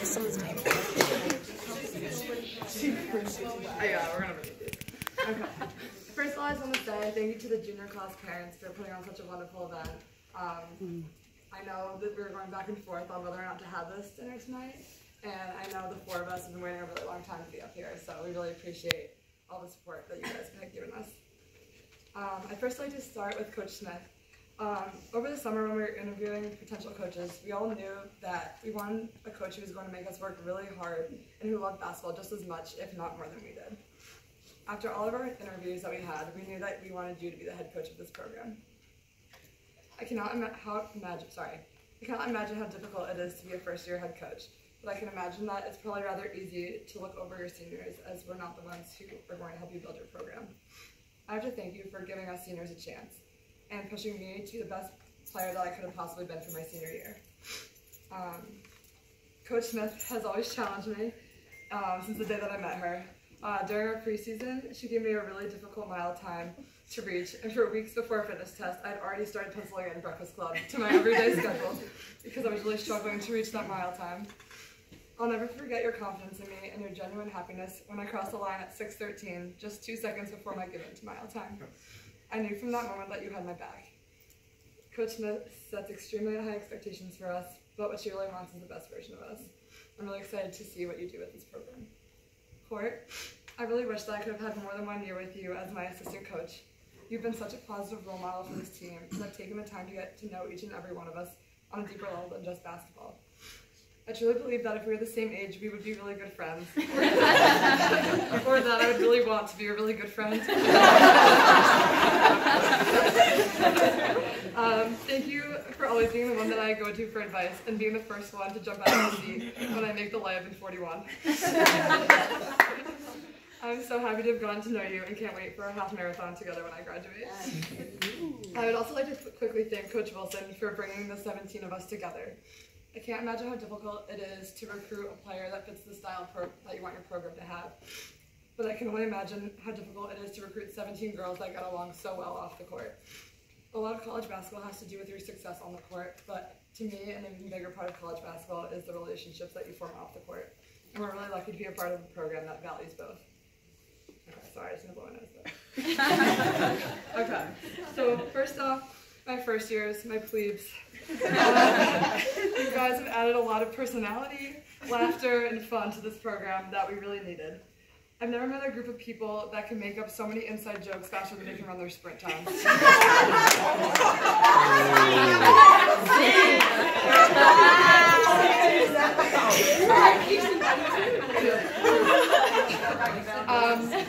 Someone's name. We're gonna read it. Okay. First of all, I just want to say thank you to the junior class parents for putting on such a wonderful event. I know that we were going back and forth on whether or not to have this dinner tonight, and I know the four of us have been waiting a really long time to be up here, so we really appreciate all the support that you guys have given us. I'd first like to start with Coach Smith. Over the summer when we were interviewing potential coaches, we all knew that we wanted a coach who was going to make us work really hard and who loved basketball just as much, if not more than we did. After all of our interviews that we had, we knew that we wanted you to be the head coach of this program. I cannot imagine how difficult it is to be a first-year head coach, but I can imagine that it's probably rather easy to look over your seniors, as we're not the ones who are going to help you build your program. I have to thank you for giving us seniors a chance and pushing me to the best player that I could have possibly been for my senior year. Coach Smith has always challenged me since the day that I met her. During our preseason, she gave me a really difficult mile time to reach, and for weeks before a fitness test, I'd already started penciling in Breakfast Club to my everyday schedule because I was really struggling to reach that mile time. I'll never forget your confidence in me and your genuine happiness when I crossed the line at 6:13, just 2 seconds before my given to mile time. I knew from that moment that you had my back. Coach Smith sets extremely high expectations for us, but what she really wants is the best version of us. I'm really excited to see what you do with this program. Court, I really wish that I could have had more than 1 year with you as my assistant coach. You've been such a positive role model for this team, and have taken the time to get to know each and every one of us on a deeper level than just basketball. I truly believe that if we were the same age, we would be really good friends. Or that I would really want to be a really good friend. Thank you for always being the one that I go to for advice and being the first one to jump out of the seat when I make the layup in 41. I'm so happy to have gotten to know you and can't wait for a half marathon together when I graduate. I would also like to quickly thank Coach Wilson for bringing the 17 of us together. I can't imagine how difficult it is to recruit a player that fits the style that you want your program to have. But I can only imagine how difficult it is to recruit 17 girls that get along so well off the court. A lot of college basketball has to do with your success on the court, but to me, an even bigger part of college basketball is the relationships that you form off the court. And we're really lucky to be a part of a program that values both. Okay, sorry, I just didn't blow my nose though. Okay, so first off, my first years, my plebes. You guys have added a lot of personality, laughter, and fun to this program that we really needed. I've never met a group of people that can make up so many inside jokes faster than they can run their sprint times.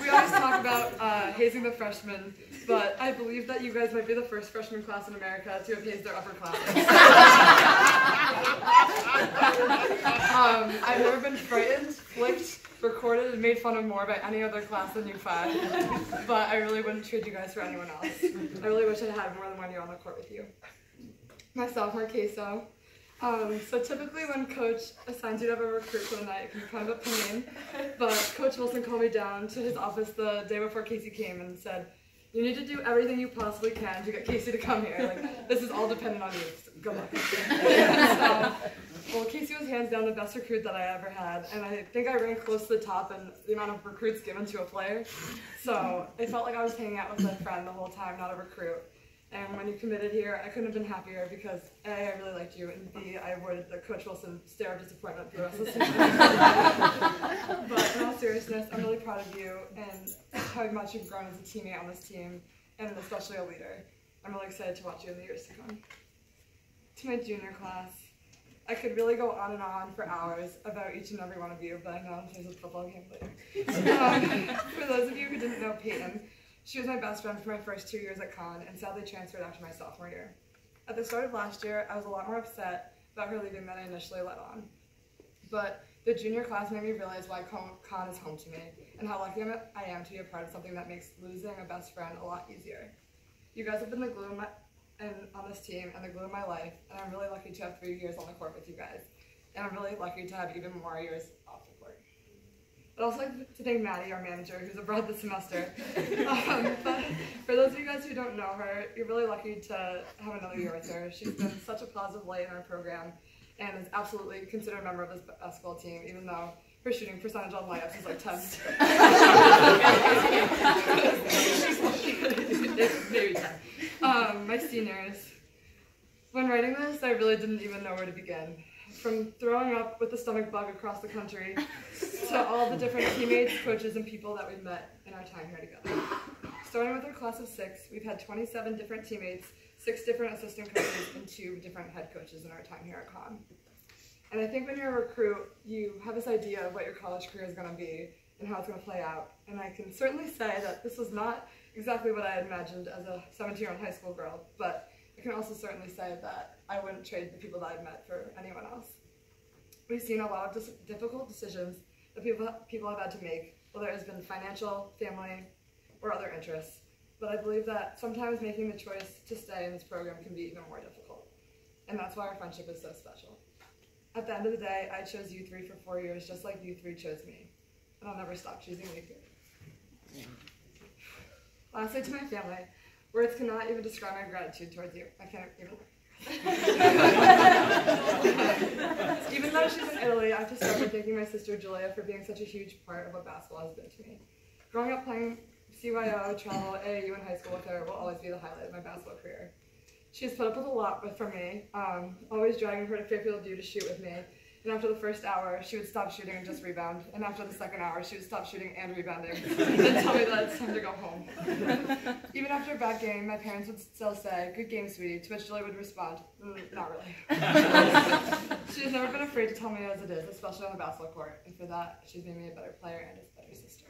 We always talk about hazing the freshmen, but I believe that you guys might be the first freshman class in America to have hazed their upper classes. I've never been frightened, flicked, recorded, and made fun of more by any other class than you 5, but I really wouldn't trade you guys for anyone else. I really wish I had more than 1 year on the court with you. My sophomore queso. So typically when Coach assigns you to have a recruit for the night, it can be kind of a pain, but Coach Wilson called me down to his office the day before Casey came and said, you need to do everything you possibly can to get Casey to come here. Like, this is all dependent on you. So good luck. Well, Casey was hands down the best recruit that I ever had, and I think I ran close to the top in the amount of recruits given to a player. So it felt like I was hanging out with a friend the whole time, not a recruit. And when you committed here, I couldn't have been happier because A, I really liked you, and B, I avoided the Coach Wilson stare of disappointment for the rest of the season. But in all seriousness, I'm really proud of you and how much you've grown as a teammate on this team, and especially a leader. I'm really excited to watch you in the years to come. To my junior class, I could really go on and on for hours about each and every one of you, but I know there's a football game later. For those of you who didn't know Peyton, she was my best friend for my first 2 years at Con and sadly transferred after my sophomore year. At the start of last year, I was a lot more upset about her leaving than I initially let on. But the junior class made me realize why Con is home to me and how lucky I am to be a part of something that makes losing a best friend a lot easier. You guys have been the glue on this team and the glue of my life, and I'm really lucky to have 3 years on the court with you guys. And I'm really lucky to have even more years off the court. I'd also like to thank Maddie, our manager, who's abroad this semester. But for those of you guys who don't know her, you're really lucky to have another year with her. She's been such a positive light in our program, and is absolutely considered a member of this basketball team, even though her shooting percentage on layups is like 10. Maybe 10. My seniors. When writing this, I really didn't even know where to begin. From throwing up with the stomach bug across the country to all the different teammates, coaches, and people that we've met in our time here together. Starting with our class of 6, we've had 27 different teammates, 6 different assistant coaches, and 2 different head coaches in our time here at Con. And I think when you're a recruit, you have this idea of what your college career is going to be and how it's going to play out. And I can certainly say that this was not exactly what I had imagined as a 17-year-old high school girl, but I can also certainly say that I wouldn't trade the people that I've met for anyone else. We've seen a lot of difficult decisions that people have had to make, whether it has been financial, family, or other interests. But I believe that sometimes making the choice to stay in this program can be even more difficult. And that's why our friendship is so special. At the end of the day, I chose you 3 for 4 years, just like you 3 chose me. And I'll never stop choosing you 3. Lastly, to my family, words cannot even describe my gratitude towards you. I can't even. Even though she's in Italy, I have to start by thanking my sister Julia for being such a huge part of what basketball has been to me. Growing up playing CYO, travel, AAU, and high school with her will always be the highlight of my basketball career. She has put up with a lot from me, always dragging her to Fairfield U to shoot with me. And after the first hour, she would stop shooting and just rebound. And after the second hour, she would stop shooting and rebounding. And then tell me that it's time to go home. Even after a bad game, my parents would still say, "Good game, sweetie," to which Julie would respond, "Not really." She has never been afraid to tell me as it is, especially on the basketball court. And for that, she's made me a better player and a better sister.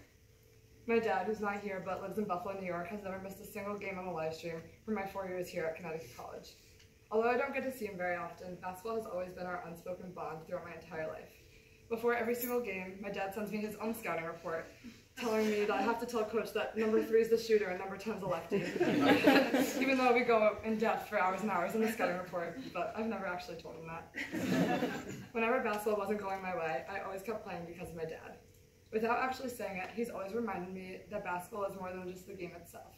My dad, who's not here but lives in Buffalo, New York, has never missed a single game on the live stream for my 4 years here at Connecticut College. Although I don't get to see him very often, basketball has always been our unspoken bond throughout my entire life. Before every single game, my dad sends me his own scouting report, telling me that I have to tell coach that number 3 is the shooter and number 10 is the lefty. Even though we go in depth for hours and hours in the scouting report, but I've never actually told him that. Whenever basketball wasn't going my way, I always kept playing because of my dad. Without actually saying it, he's always reminded me that basketball is more than just the game itself.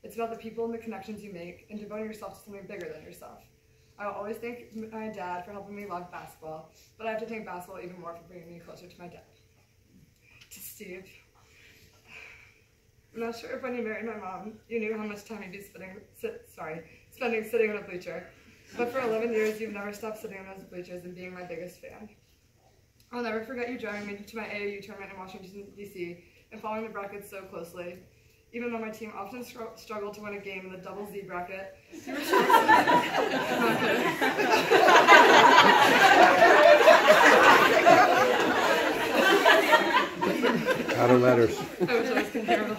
It's about the people and the connections you make and devoting yourself to something bigger than yourself. I will always thank my dad for helping me love basketball, but I have to thank basketball even more for bringing me closer to my dad. To Steve. I'm not sure if when you married my mom, you knew how much time you'd be spending sitting in a bleacher, but for 11 years, you've never stopped sitting in those bleachers and being my biggest fan. I'll never forget you driving me to my AAU tournament in Washington, D.C. and following the brackets so closely. Even though my team often struggled to win a game in the double Z bracket, you were still Out of letters. I wish I was comparable.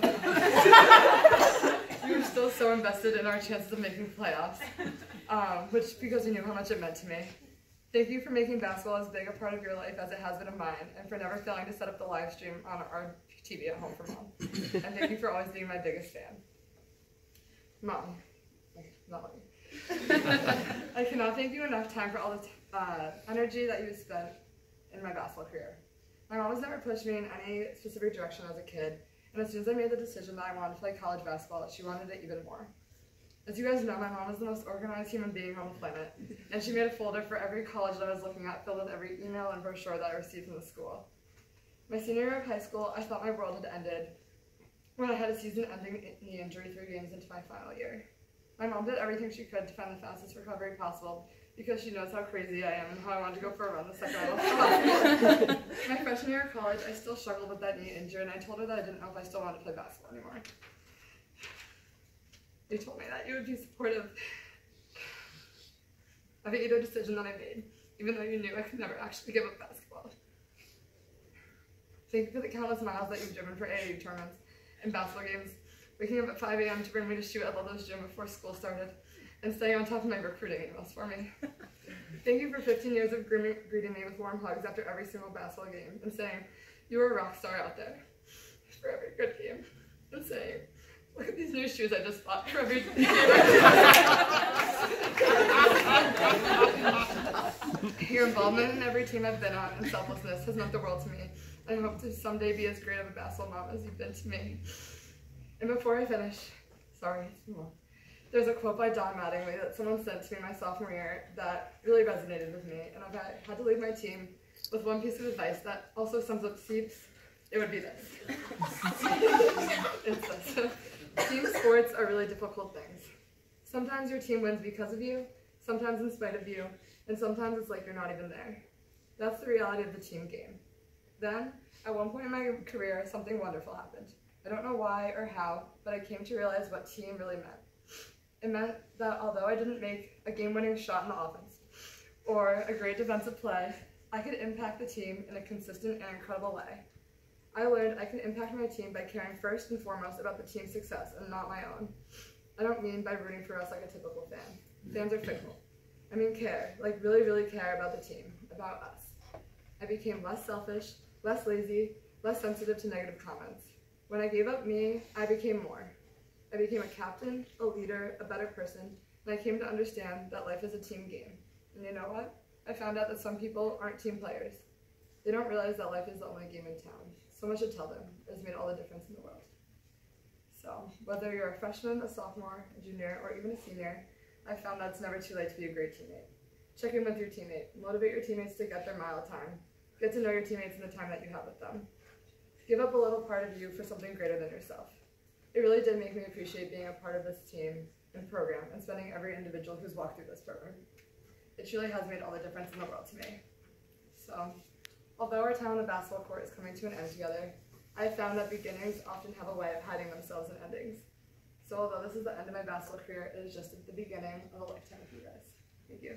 You were still so invested in our chances of making playoffs, which because you knew how much it meant to me. Thank you for making basketball as big a part of your life as it has been of mine, and for never failing to set up the live stream on our TV at home for Mom. And thank you for always being my biggest fan. Mom. Not me. I cannot thank you enough time for all the energy that you have spent in my basketball career. My mom has never pushed me in any specific direction as a kid, and as soon as I made the decision that I wanted to play college basketball, she wanted it even more. As you guys know, my mom is the most organized human being on the planet, and she made a folder for every college that I was looking at, filled with every email and brochure that I received from the school. My senior year of high school, I thought my world had ended when I had a season-ending knee injury 3 games into my final year. My mom did everything she could to find the fastest recovery possible because she knows how crazy I am and how I wanted to go for a run the second I left college. My freshman year of college, I still struggled with that knee injury, and I told her that I didn't know if I still wanted to play basketball anymore. You told me that you would be supportive of either decision that I made, even though you knew I could never actually give up basketball. Thank you for the countless miles that you've driven for AAU tournaments and basketball games, waking up at 5 a.m. to bring me to shoot at Lolo's gym before school started, and staying on top of my recruiting emails for me. Thank you for 15 years of greeting me with warm hugs after every single basketball game, and saying, "You were a rock star out there," for every good game, and saying, "Look at these new shoes I just bought for every game." Your involvement in every team I've been on and selflessness has meant the world to me. I hope to someday be as great of a basketball mom as you've been to me. And before I finish, sorry, it's too long. There's a quote by Don Mattingly that someone sent to me my sophomore year that really resonated with me, and if I had to lead my team with one piece of advice that also sums up Seeps, it would be this. It's this. Team sports are really difficult things. Sometimes your team wins because of you, sometimes in spite of you, and sometimes it's like you're not even there. That's the reality of the team game. Then, at one point in my career, something wonderful happened. I don't know why or how, but I came to realize what team really meant. It meant that although I didn't make a game-winning shot in the offense, or a great defensive play, I could impact the team in a consistent and incredible way. I learned I can impact my team by caring first and foremost about the team's success and not my own. I don't mean by rooting for us like a typical fan. Fans are fickle. I mean care, like really, really care about the team, about us. I became less selfish, less lazy, less sensitive to negative comments. When I gave up me, I became more. I became a captain, a leader, a better person, and I came to understand that life is a team game. And you know what? I found out that some people aren't team players. They don't realize that life is the only game in town. Someone should tell them. It has made all the difference in the world. So, whether you're a freshman, a sophomore, a junior, or even a senior, I found that it's never too late to be a great teammate. Check in with your teammate. Motivate your teammates to get their mile time. Get to know your teammates in the time that you have with them. Give up a little part of you for something greater than yourself. It really did make me appreciate being a part of this team and program and spending every individual who's walked through this program. It truly has made all the difference in the world to me. So, although our time on the basketball court is coming to an end together, I have found that beginnings often have a way of hiding themselves in endings. So although this is the end of my basketball career, it is just at the beginning of a lifetime with you guys. Thank you.